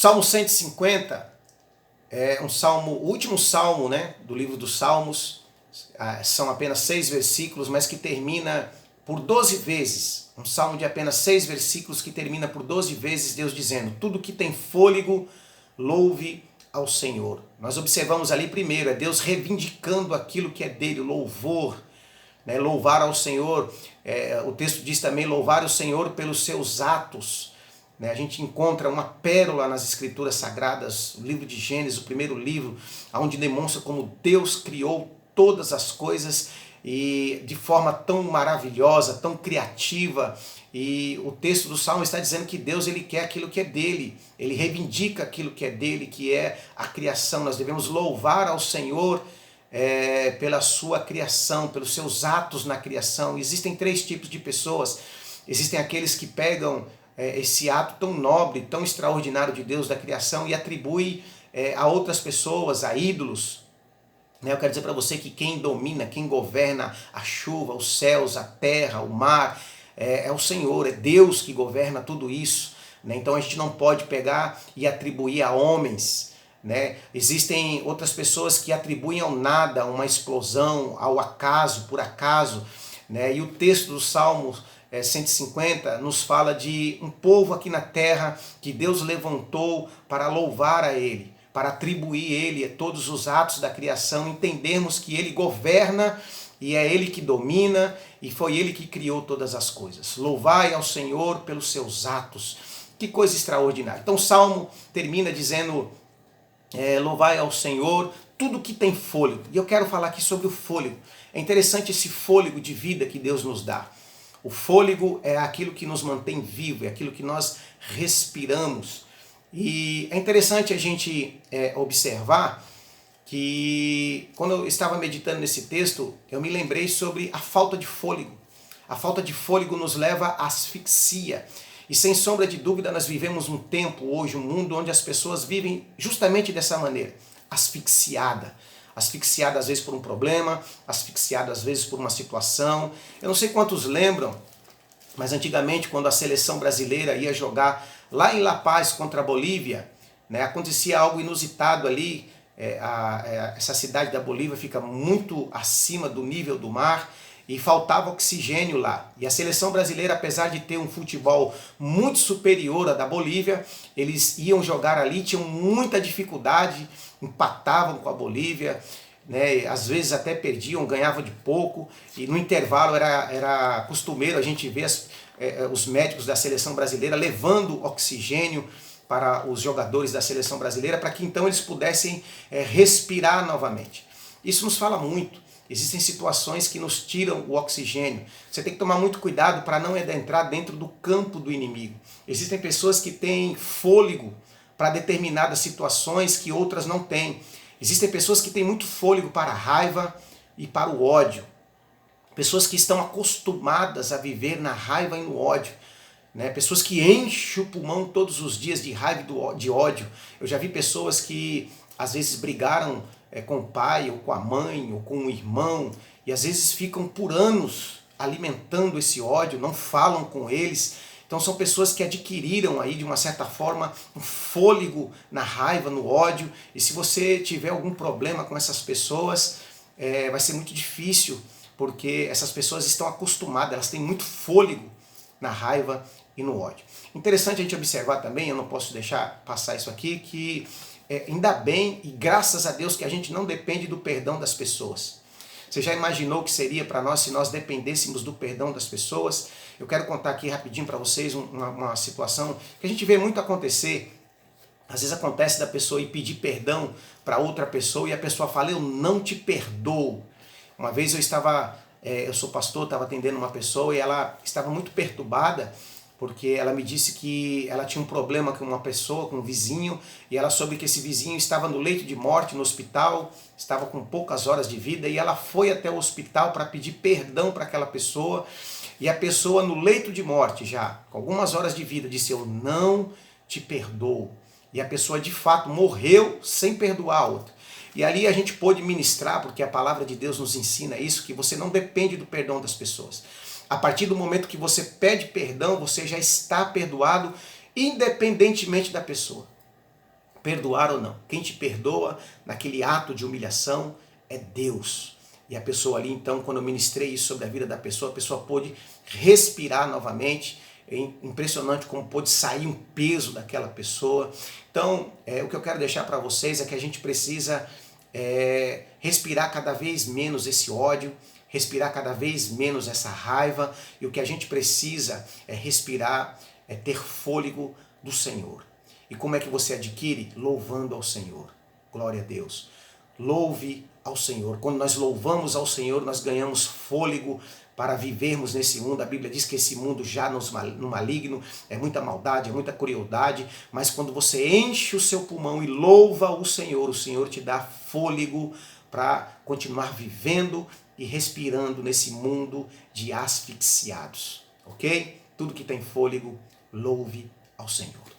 Salmo 150 é um salmo, o último salmo, né, do livro dos Salmos. São apenas 6 versículos, mas que termina por 12 vezes. Um salmo de apenas 6 versículos que termina por 12 vezes Deus dizendo: tudo que tem fôlego, louve ao Senhor. Nós observamos ali primeiro, é Deus reivindicando aquilo que é dele, o louvor, né? Louvar ao Senhor. O texto diz também louvar o Senhor pelos seus atos. A gente encontra uma pérola nas Escrituras Sagradas, o livro de Gênesis, o primeiro livro, onde demonstra como Deus criou todas as coisas e de forma tão maravilhosa, tão criativa. E o texto do Salmo está dizendo que Deus, ele quer aquilo que é dele, ele reivindica aquilo que é dele, que é a criação. Nós devemos louvar ao Senhor pela sua criação, pelos seus atos na criação. Existem 3 tipos de pessoas. Existem aqueles que pegam esse ato tão nobre, tão extraordinário de Deus da criação e atribui a outras pessoas, a ídolos. Eu quero dizer para você que quem domina, quem governa a chuva, os céus, a terra, o mar, é o Senhor, é Deus que governa tudo isso. Então a gente não pode pegar e atribuir a homens. Existem outras pessoas que atribuem ao nada, a uma explosão, ao acaso, por acaso. E o texto do Salmo 150 nos fala de um povo aqui na terra que Deus levantou para louvar a Ele, para atribuir a Ele todos os atos da criação, entendermos que Ele governa e é Ele que domina e foi Ele que criou todas as coisas. Louvai ao Senhor pelos seus atos. Que coisa extraordinária. Então o Salmo termina dizendo, louvai ao Senhor tudo que tem fôlego. E eu quero falar aqui sobre o fôlego. É interessante esse fôlego de vida que Deus nos dá. O fôlego é aquilo que nos mantém vivo, é aquilo que nós respiramos. E é interessante a gente observar que quando eu estava meditando nesse texto, eu me lembrei sobre a falta de fôlego. A falta de fôlego nos leva à asfixia. E sem sombra de dúvida nós vivemos um tempo hoje, um mundo onde as pessoas vivem justamente dessa maneira, asfixiada. Asfixiada às vezes por um problema, asfixiada às vezes por uma situação. Eu não sei quantos lembram, mas antigamente quando a seleção brasileira ia jogar lá em La Paz contra a Bolívia, acontecia algo inusitado ali. Essa cidade da Bolívia fica muito acima do nível do mar e faltava oxigênio lá. E a seleção brasileira, apesar de ter um futebol muito superior à da Bolívia, eles iam jogar ali, tinham muita dificuldade, empatavam com a Bolívia, às vezes até perdiam, ganhavam de pouco, e no intervalo era costumeiro a gente ver os médicos da seleção brasileira levando oxigênio para os jogadores da seleção brasileira, para que então eles pudessem respirar novamente. Isso nos fala muito. Existem situações que nos tiram o oxigênio. Você tem que tomar muito cuidado para não entrar dentro do campo do inimigo. Existem pessoas que têm fôlego para determinadas situações que outras não têm. Existem pessoas que têm muito fôlego para a raiva e para o ódio. Pessoas que estão acostumadas a viver na raiva e no ódio. Pessoas que enchem o pulmão todos os dias de raiva e de ódio. Eu já vi pessoas que às vezes brigaram com o pai, ou com a mãe, ou com o irmão, e às vezes ficam por anos alimentando esse ódio, não falam com eles. Então são pessoas que adquiriram aí de uma certa forma um fôlego na raiva, no ódio, e se você tiver algum problema com essas pessoas, vai ser muito difícil, porque essas pessoas estão acostumadas, elas têm muito fôlego na raiva e no ódio. Interessante a gente observar também, eu não posso deixar passar isso aqui, que ainda bem e graças a Deus que a gente não depende do perdão das pessoas. Você já imaginou o que seria para nós se nós dependêssemos do perdão das pessoas? Eu quero contar aqui rapidinho para vocês uma situação que a gente vê muito acontecer. Às vezes acontece da pessoa ir pedir perdão para outra pessoa e a pessoa fala, eu não te perdoo. Uma vez eu sou pastor, estava atendendo uma pessoa e ela estava muito perturbada, porque ela me disse que ela tinha um problema com uma pessoa, com um vizinho, e ela soube que esse vizinho estava no leito de morte, no hospital, estava com poucas horas de vida, e ela foi até o hospital para pedir perdão para aquela pessoa, e a pessoa no leito de morte já, com algumas horas de vida, disse, eu não te perdoo. E a pessoa de fato morreu sem perdoar a outra. E ali a gente pôde ministrar, porque a palavra de Deus nos ensina isso, que você não depende do perdão das pessoas. A partir do momento que você pede perdão, você já está perdoado, independentemente da pessoa. perdoar ou não. Quem te perdoa naquele ato de humilhação é Deus. E a pessoa ali, então, quando eu ministrei isso sobre a vida da pessoa, a pessoa pôde respirar novamente. É impressionante como pôde sair um peso daquela pessoa. Então, o que eu quero deixar para vocês é que a gente precisa respirar cada vez menos esse ódio, respirar cada vez menos essa raiva, e o que a gente precisa é respirar, é ter fôlego do Senhor. E como é que você adquire? Louvando ao Senhor. Glória a Deus. Louve ao Senhor. Quando nós louvamos ao Senhor, nós ganhamos fôlego para vivermos nesse mundo. A Bíblia diz que esse mundo já no maligno é muita maldade, é muita crueldade, mas quando você enche o seu pulmão e louva o Senhor te dá fôlego para continuar vivendo e respirando nesse mundo de asfixiados, ok? Tudo que tem fôlego, louve ao Senhor.